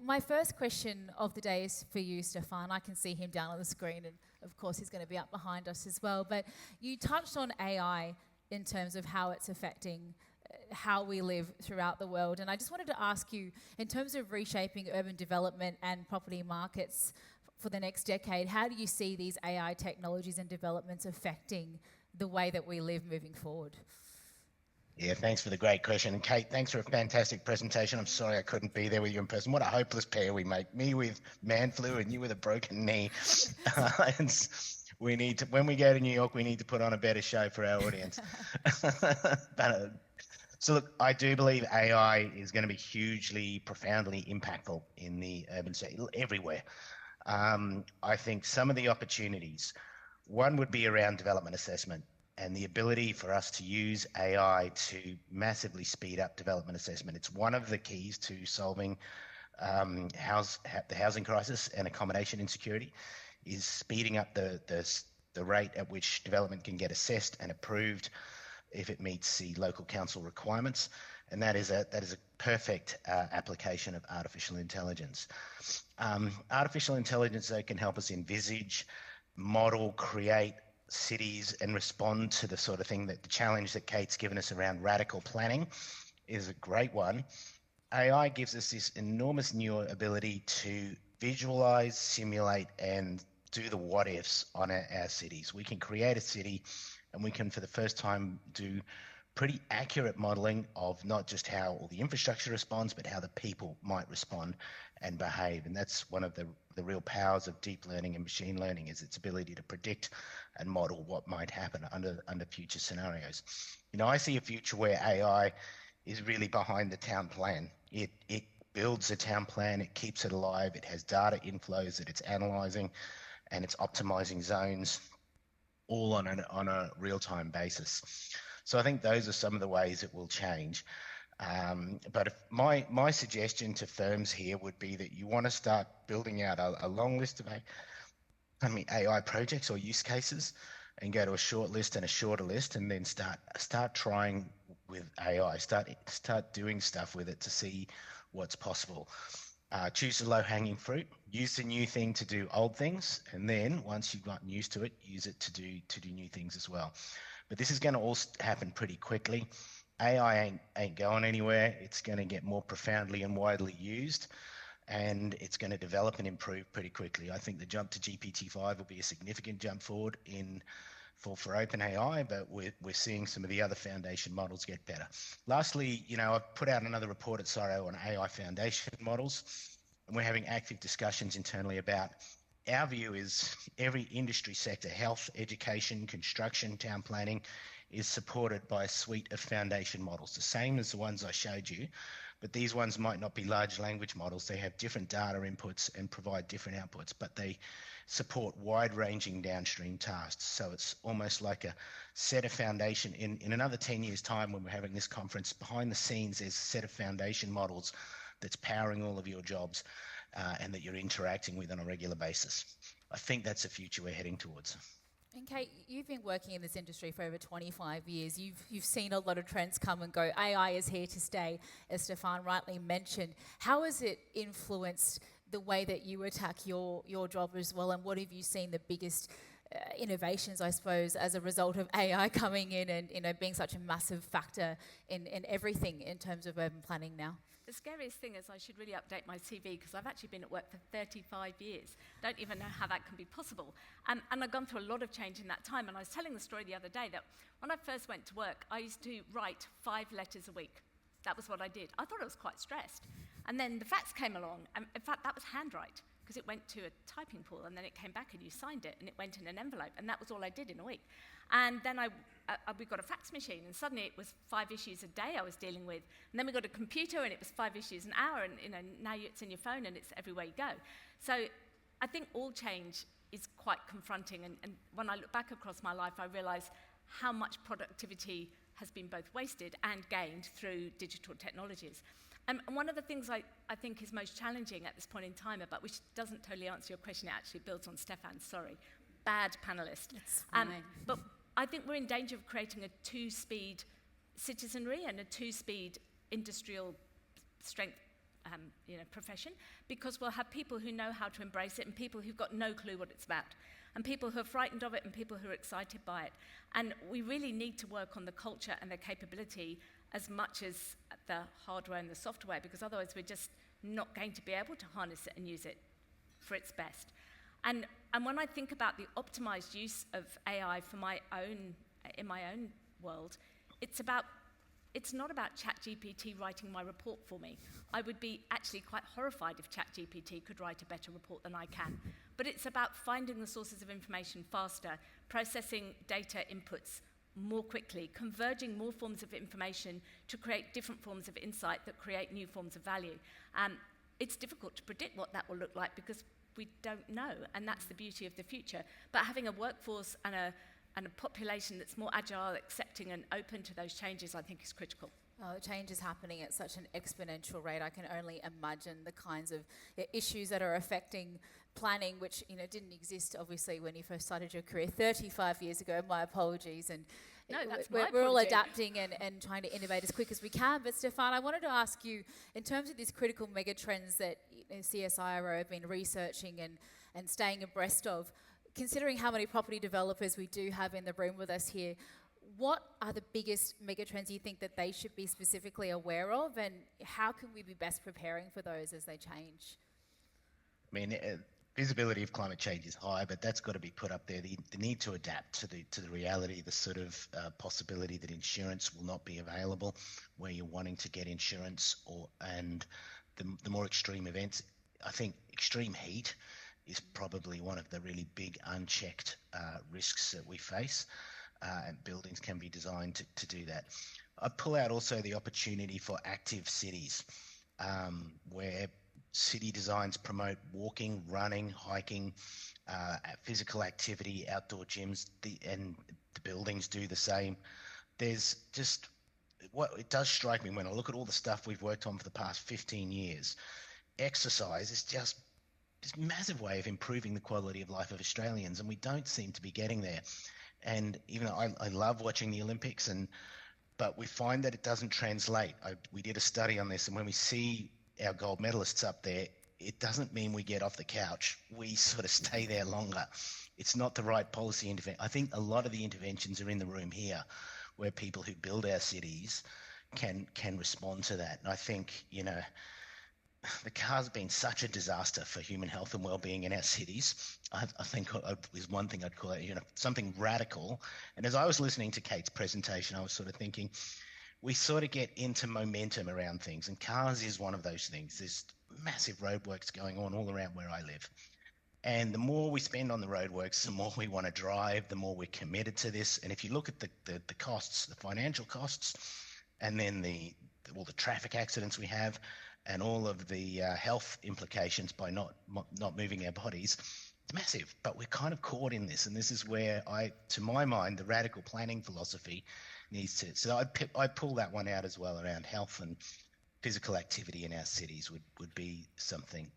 My first question of the day is for you, Stefan. I can see him down on the screen, and of course he's going to be up behind us as well. But you touched on AI in terms of how it's affecting how we live throughout the world. And I just wanted to ask you, in terms of reshaping urban development and property markets for the next decade, how do you see these AI technologies and developments affecting the way that we live moving forward? Yeah, thanks for the great question. And Kate, thanks for a fantastic presentation. I'm sorry I couldn't be there with you in person. What a hopeless pair we make. Me with man flu and you with a broken knee. And we need to, when we go to New York, we need to put on a better show for our audience. So look, I do believe AI is going to be hugely, profoundly impactful in the urban sector, everywhere. I think some of the opportunities, one would be around development assessment and the ability for us to use AI to massively speed up development assessment. It's one of the keys to solving the housing crisis and accommodation insecurity, is speeding up the rate at which development can get assessed and approved if it meets the local council requirements. And that is a perfect application of artificial intelligence. Artificial intelligence, though, can help us envisage, model, create cities and respond to the sort of thing that the challenge that Kate's given us around radical planning is a great one. AI gives us this enormous new ability to visualize, simulate, and do the what ifs on our cities. We can create a city and we can, for the first time, do pretty accurate modeling of not just how all the infrastructure responds, but how the people might respond and behave. And that's one of the real powers of deep learning and machine learning, is its ability to predict and model what might happen under future scenarios. You know, I see a future where AI is really behind the town plan. It builds a town plan, it keeps it alive, it has data inflows that it's analyzing, and it's optimizing zones, all on a real-time basis. So I think those are some of the ways it will change. But if my suggestion to firms here would be that you want to start building out a long list of AI projects or use cases, and go to a short list and a shorter list, and then start trying with AI. Start doing stuff with it to see what's possible. Choose the low-hanging fruit. Use the new thing to do old things, and then once you've gotten used to it, use it to do new things as well. But this is going to all happen pretty quickly. AI ain't going anywhere. It's going to get more profoundly and widely used, and it's going to develop and improve pretty quickly. I think the jump to GPT-5 will be a significant jump forward for OpenAI, but we're seeing some of the other foundation models get better. Lastly, you know, I've put out another report at SORO on AI foundation models, and we're having active discussions internally about, our view is every industry sector, health, education, construction, town planning, is supported by a suite of foundation models, the same as the ones I showed you, but these ones might not be large language models. They have different data inputs and provide different outputs, but they support wide-ranging downstream tasks. So it's almost like a set of foundation. In another 10 years' time, when we're having this conference, behind the scenes, there's a set of foundation models that's powering all of your jobs and that you're interacting with on a regular basis. I think that's the future we're heading towards. And Kate, you've been working in this industry for over 25 years. You've seen a lot of trends come and go. AI is here to stay, as Stefan rightly mentioned. How has it influenced the way that you attack your job as well, and what have you seen the biggest innovations, I suppose, as a result of AI coming in and, you know, being such a massive factor in everything in terms of urban planning now? The scariest thing is I should really update my CV, because I've actually been at work for 35 years. Don't even know how that can be possible. And I've gone through a lot of change in that time. And I was telling the story the other day that when I first went to work, I used to write 5 letters a week. That was what I did. I thought I was quite stressed. And then the fax came along. And in fact, that was handwrite, because it went to a typing pool, and then it came back and you signed it, and it went in an envelope. And that was all I did in a week. And then we got a fax machine, and suddenly it was 5 issues a day I was dealing with. And then we got a computer, and it was 5 issues an hour, and, you know, now it's in your phone and it's everywhere you go. So I think all change is quite confronting. And when I look back across my life, I realize how much productivity has been both wasted and gained through digital technologies. And one of the things I think is most challenging at this point in time, but which doesn't totally answer your question, it actually builds on Stefan's, sorry, bad panelist. It's fine. But I think we're in danger of creating a 2-speed citizenry and a 2-speed industrial strength profession, because we'll have people who know how to embrace it and people who've got no clue what it's about, and people who are frightened of it and people who are excited by it. And we really need to work on the culture and the capability as much as the hardware and the software, because otherwise we're just not going to be able to harness it and use it for its best. And when I think about the optimized use of AI in my own world, it's not about ChatGPT writing my report for me. I would be actually quite horrified if ChatGPT could write a better report than I can. But it's about finding the sources of information faster, processing data inputs more quickly, converging more forms of information to create different forms of insight that create new forms of value. It's difficult to predict what that will look like because we don't know, and that's the beauty of the future. But having a workforce and a population that's more agile, accepting and open to those changes, I think is critical. Oh, change is happening at such an exponential rate. I can only imagine the kinds of issues that are affecting planning, which didn't exist obviously when you first started your career 35 years ago. My apologies. And no, that's we're all adapting and trying to innovate as quick as we can. But Stefan, I wanted to ask you, in terms of these critical megatrends that CSIRO have been researching and staying abreast of, considering how many property developers we do have in the room with us here, what are the biggest megatrends you think that they should be specifically aware of, and how can we be best preparing for those as they change? I mean, visibility of climate change is high, but that's got to be put up there. The need to adapt to the reality, the sort of possibility that insurance will not be available where you're wanting to get insurance, and the more extreme events. I think extreme heat is probably one of the really big unchecked risks that we face, and buildings can be designed to do that. I'd pull out also the opportunity for active cities, where city designs promote walking, running, hiking, physical activity, outdoor gyms, and the buildings do the same. There's just, it does strike me when I look at all the stuff we've worked on for the past 15 years, exercise is just this massive way of improving the quality of life of Australians, and we don't seem to be getting there. And even though I love watching the Olympics, but we find that it doesn't translate. We did a study on this, and when we see our gold medalists up there, it doesn't mean we get off the couch. We sort of stay there longer. It's not the right policy intervention. I think a lot of the interventions are in the room here, where people who build our cities can respond to that. And I think, the car's been such a disaster for human health and well-being in our cities. I think is one thing I'd call it, something radical. And as I was listening to Kate's presentation, I was sort of thinking, we sort of get into momentum around things, and cars is one of those things. There's massive roadworks going on all around where I live. And the more we spend on the roadworks, the more we want to drive, the more we're committed to this. And if you look at the costs, the financial costs, and then all the traffic accidents we have, and all of the health implications by not moving our bodies, it's massive. But we're kind of caught in this, and this is where to my mind, the radical planning philosophy needs to. So I'd pull that one out as well around health and physical activity in our cities would be something.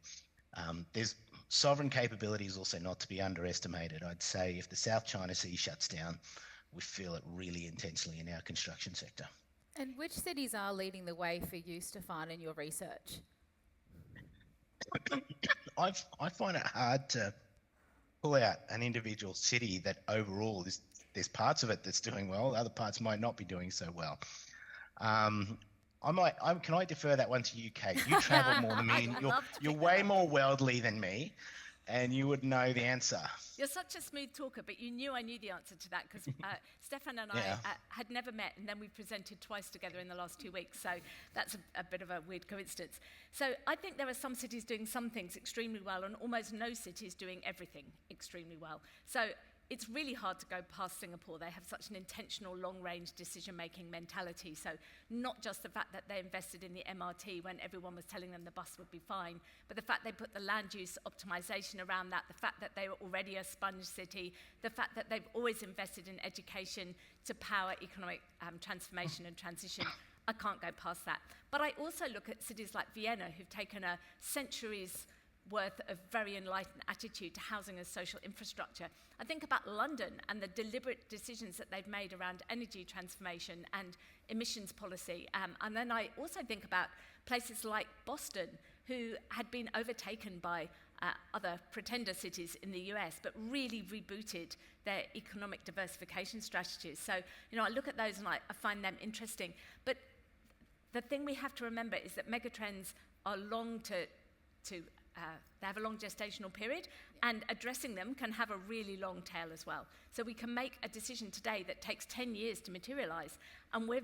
There's sovereign capability is also not to be underestimated. I'd say if the South China Sea shuts down, we feel it really intensely in our construction sector. And which cities are leading the way for you, Stefan, in your research? I find it hard to pull out an individual city that overall there's parts of it that's doing well, other parts might not be doing so well. Can I defer that one to you, Kate? You travel more than me. You're way more worldly than me, and you would know the answer. You're such a smooth talker, but you knew I knew the answer to that because Stefan and I had never met, and then we presented twice together in the last 2 weeks, so that's a bit of a weird coincidence. So I think there are some cities doing some things extremely well, and almost no cities doing everything extremely well. So it's really hard to go past Singapore. They have such an intentional long-range decision-making mentality. So not just the fact that they invested in the MRT when everyone was telling them the bus would be fine, but the fact they put the land use optimization around that, the fact that they were already a sponge city, the fact that they've always invested in education to power economic transformation and transition. I can't go past that. But I also look at cities like Vienna, who've taken a centuries worth of very enlightened attitude to housing as social infrastructure. I think about London and the deliberate decisions that they've made around energy transformation and emissions policy. And then I also think about places like Boston, who had been overtaken by other pretender cities in the US, but really rebooted their economic diversification strategies. So, I look at those and I find them interesting. But the thing we have to remember is that megatrends are they have a long gestational period, and addressing them can have a really long tail as well. So we can make a decision today that takes 10 years to materialize, and we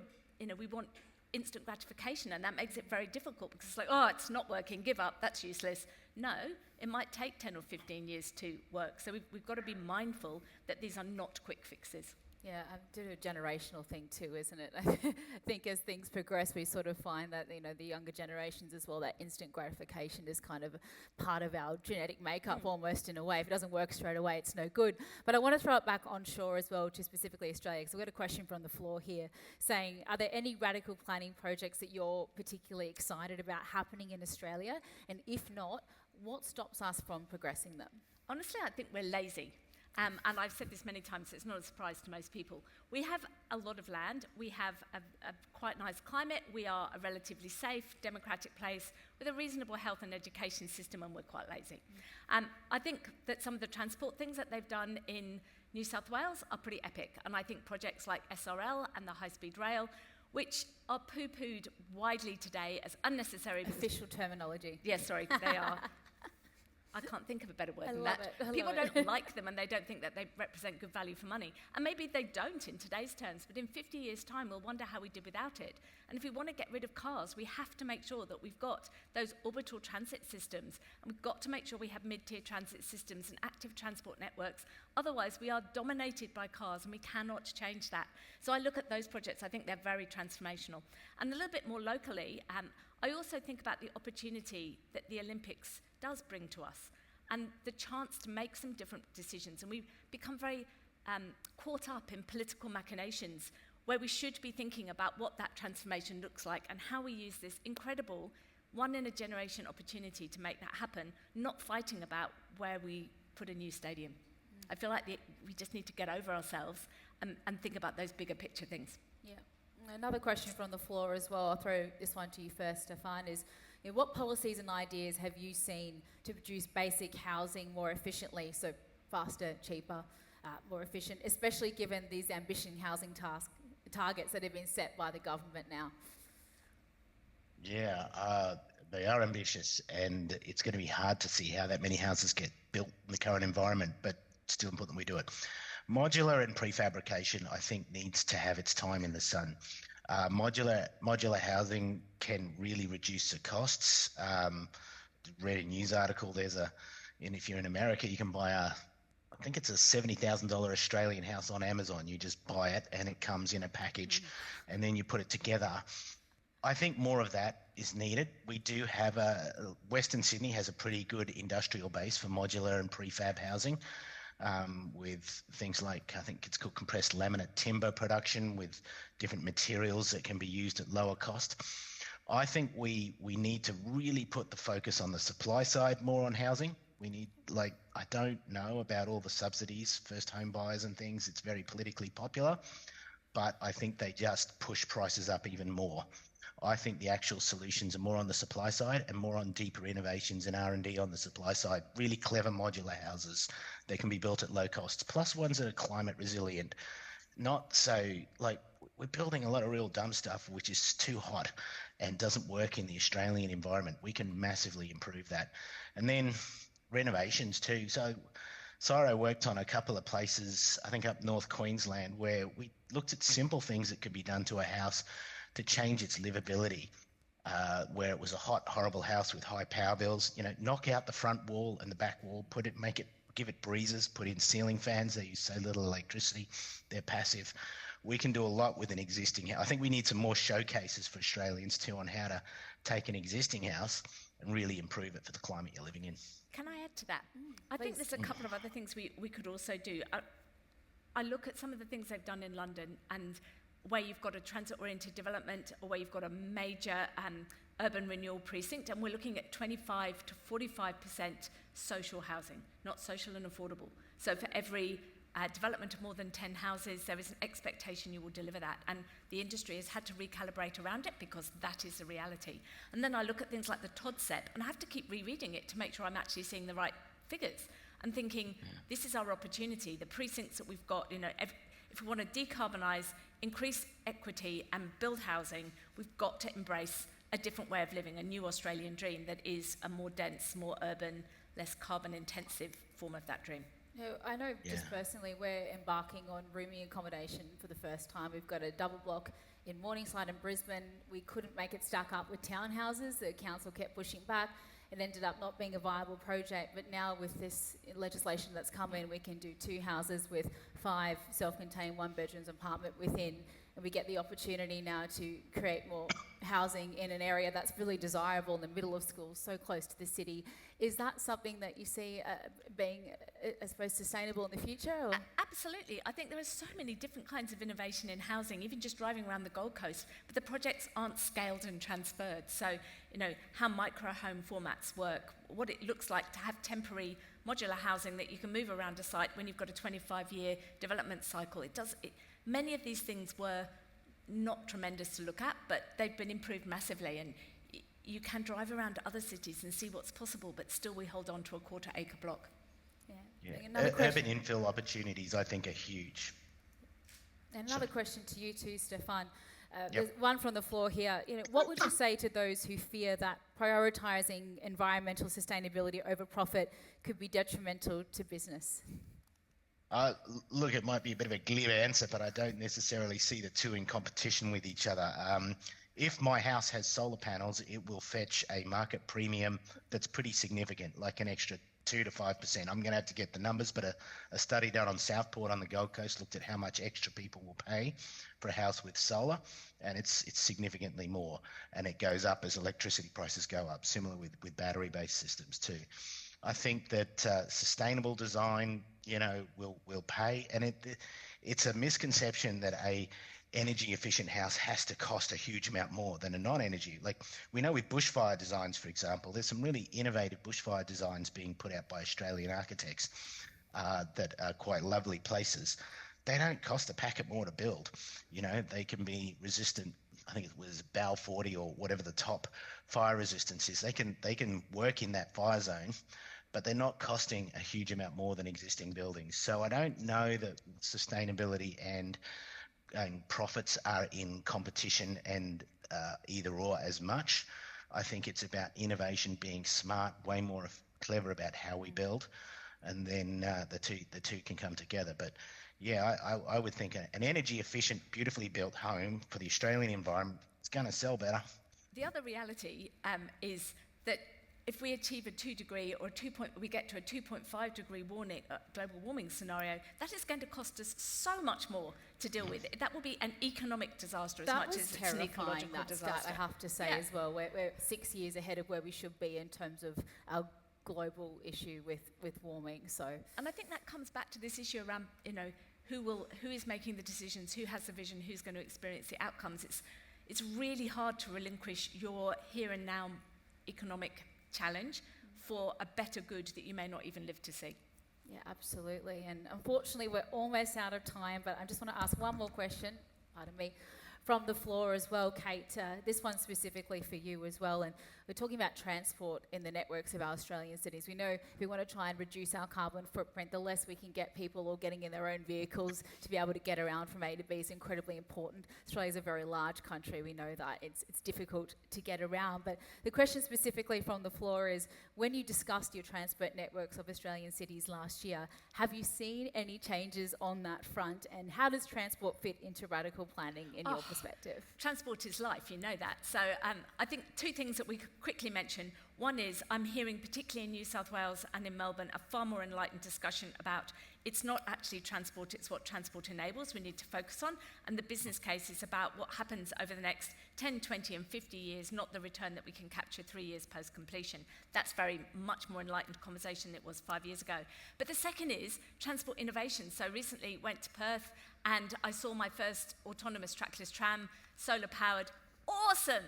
want instant gratification, and that makes it very difficult because it's like, oh, it's not working, give up, that's useless. No, it might take 10 or 15 years to work. So we've got to be mindful that these are not quick fixes. Yeah, a generational thing too, isn't it? I think as things progress, we sort of find that, the younger generations as well, that instant gratification is kind of part of our genetic makeup almost in a way. If it doesn't work straight away, it's no good. But I want to throw it back onshore as well, to specifically Australia, because we've got a question from the floor here saying, are there any radical planning projects that you're particularly excited about happening in Australia? And if not, what stops us from progressing them? Honestly, I think we're lazy. And I've said this many times, so it's not a surprise to most people. We have a lot of land. We have a quite nice climate. We are a relatively safe, democratic place with a reasonable health and education system, and we're quite lazy. I think that some of the transport things that they've done in New South Wales are pretty epic. And I think projects like SRL and the high-speed rail, which are poo-pooed widely today as unnecessary. Official terminology. Yes, sorry, they are. I can't think of a better word than that. People don't like them, and they don't think that they represent good value for money. And maybe they don't in today's terms, but in 50 years' time, we'll wonder how we did without it. And if we want to get rid of cars, we have to make sure that we've got those orbital transit systems, and we've got to make sure we have mid-tier transit systems and active transport networks. Otherwise, we are dominated by cars, and we cannot change that. So I look at those projects. I think they're very transformational. And a little bit more locally, I also think about the opportunity that the Olympics does bring to us, and the chance to make some different decisions. And we become very caught up in political machinations, where we should be thinking about what that transformation looks like and how we use this incredible one-in-a-generation opportunity to make that happen, not fighting about where we put a new stadium. I feel like we just need to get over ourselves and think about those bigger picture things. Yeah. Another question from the floor as well, I'll throw this one to you first, Stefan, is what policies and ideas have you seen to produce basic housing more efficiently, so faster, cheaper, more efficient, especially given these ambitious housing targets that have been set by the government now? Yeah, they are ambitious, and it's going to be hard to see how that many houses get built in the current environment, but it's still important we do it. Modular and prefabrication, I think, needs to have its time in the sun. Modular housing can really reduce the costs. Read a news article. And if you're in America, you can buy I think it's a $70,000 Australian house on Amazon. You just buy it, and it comes in a package, and then you put it together. I think more of that is needed. We do have Western Sydney has a pretty good industrial base for modular and prefab housing. With things like, I think it's called compressed laminate timber production with different materials that can be used at lower cost. I think we need to really put the focus on the supply side more on housing. We need, I don't know about all the subsidies, first home buyers and things. It's very politically popular, but I think they just push prices up even more. I think the actual solutions are more on the supply side and more on deeper innovations and R&D on the supply side. Really clever modular houses that can be built at low costs, plus ones that are climate resilient. Not so, we're building a lot of real dumb stuff which is too hot and doesn't work in the Australian environment. We can massively improve that. And then renovations too. So Ciro worked on a couple of places, I think up North Queensland, where we looked at simple things that could be done to a house to change its livability, where it was a hot, horrible house with high power bills. Knock out the front wall and the back wall, give it breezes, put in ceiling fans. They use so little electricity, they're passive. We can do a lot with an existing house. I think we need some more showcases for Australians too on how to take an existing house and really improve it for the climate you're living in. Can I add to that? I think there's a couple of other things we could also do. I look at some of the things they've done in London, and where you've got a transit-oriented development or where you've got a major urban renewal precinct, and we're looking at 25 to 45% social housing, not social and affordable. So for every development of more than 10 houses, there is an expectation you will deliver that. And the industry has had to recalibrate around it because that is the reality. And then I look at things like the Todd set, and I have to keep rereading it to make sure I'm actually seeing the right figures and thinking, this is our opportunity. The precincts that we've got, if we want to decarbonise, increase equity and build housing, we've got to embrace a different way of living, a new Australian dream that is a more dense, more urban, less carbon-intensive form of that dream. No, I know just personally we're embarking on rooming accommodation for the first time. We've got a double block in Morningside and Brisbane. We couldn't make it stack up with townhouses. The council kept pushing back. It ended up not being a viable project, but now with this legislation that's come in, we can do 2 houses with 5 self-contained 1-bedrooms apartment within, and we get the opportunity now to create more housing in an area that's really desirable in the middle of schools, so close to the city. Is that something that you see being, I suppose, sustainable in the future? Or? Absolutely. I think there are so many different kinds of innovation in housing, even just driving around the Gold Coast, but the projects aren't scaled and transferred. So, how micro home formats work, what it looks like to have temporary modular housing that you can move around a site when you've got a 25-year development cycle. Many of these things were not tremendous to look at, but they've been improved massively. And you can drive around other cities and see what's possible, but still we hold on to a 1/4-acre block. Urban infill opportunities, I think, are huge. And another question to you too, Stefan. There's one from the floor here. What would you say to those who fear that prioritising environmental sustainability over profit could be detrimental to business? Look, it might be a bit of a glib answer, but I don't necessarily see the two in competition with each other. If my house has solar panels, it will fetch a market premium that's pretty significant, like an extra 2 to 5%. I'm going to have to get the numbers, but a study done on Southport on the Gold Coast looked at how much extra people will pay for a house with solar, and it's significantly more, and it goes up as electricity prices go up, similar with battery-based systems too. I think that sustainable design, will pay, and it's a misconception that a energy efficient house has to cost a huge amount more than a non-energy. Like we know with bushfire designs, for example, there's some really innovative bushfire designs being put out by Australian architects that are quite lovely places. They don't cost a packet more to build. They can be resistant. I think it was BAL 40 or whatever the top fire resistance is. They can work in that fire zone, but they're not costing a huge amount more than existing buildings. So I don't know that sustainability and profits are in competition and either or as much. I think it's about innovation, being smart, way more clever about how we build, and then the two can come together. But yeah, I would think an energy efficient, beautifully built home for the Australian environment is going to sell better. The other reality is that if we achieve a 2 degree or we get to a 2.5 degree global warming scenario, that is going to cost us so much more to deal with. That will be an economic disaster as much as it's an ecological disaster. I have to say as well. We're 6 years ahead of where we should be in terms of our global issue with warming. And I think that comes back to this issue around, who is making the decisions, who has the vision, who's going to experience the outcomes. It's really hard to relinquish your here and now economic challenge for a better good that you may not even live to see. Yeah, absolutely. And unfortunately, we're almost out of time, but I just want to ask one more question, pardon me, from the floor as well, Kate. This one specifically for you as well. And we're talking about transport in the networks of our Australian cities. We know if we want to try and reduce our carbon footprint, the less we can get people all getting in their own vehicles to be able to get around from A to B is incredibly important. Australia's a very large country. We know that it's difficult to get around. But the question specifically from the floor is, when you discussed your transport networks of Australian cities last year, have you seen any changes on that front? And how does transport fit into radical planning in your perspective? Transport is life, you know that. So I think 2 things that we could quickly mention. One is I'm hearing, particularly in New South Wales and in Melbourne, a far more enlightened discussion about it's not actually transport, it's what transport enables we need to focus on. And the business case is about what happens over the next 10, 20 and 50 years, not the return that we can capture 3 years post-completion. That's very much more enlightened conversation than it was 5 years ago. But the second is transport innovation. So recently went to Perth and I saw my first autonomous trackless tram, solar powered. Awesome!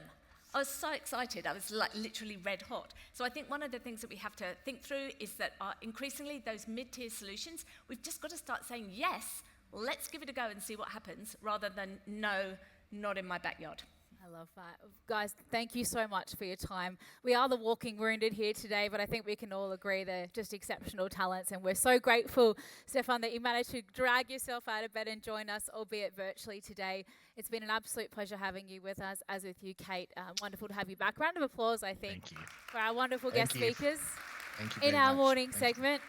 I was so excited. I was like literally red hot. So I think one of the things that we have to think through is that increasingly those mid-tier solutions, we've just got to start saying, yes, let's give it a go and see what happens, rather than no, not in my backyard. I love that. Guys, thank you so much for your time. We are the walking wounded here today, but I think we can all agree they're just exceptional talents, and we're so grateful, Stefan, that you managed to drag yourself out of bed and join us, albeit virtually today. It's been an absolute pleasure having you with us, as with you, Kate. Wonderful to have you back. Round of applause, I think, Thank you. for our wonderful Thank guest you. speakers Thank you in very our much. morning Thank you. segment.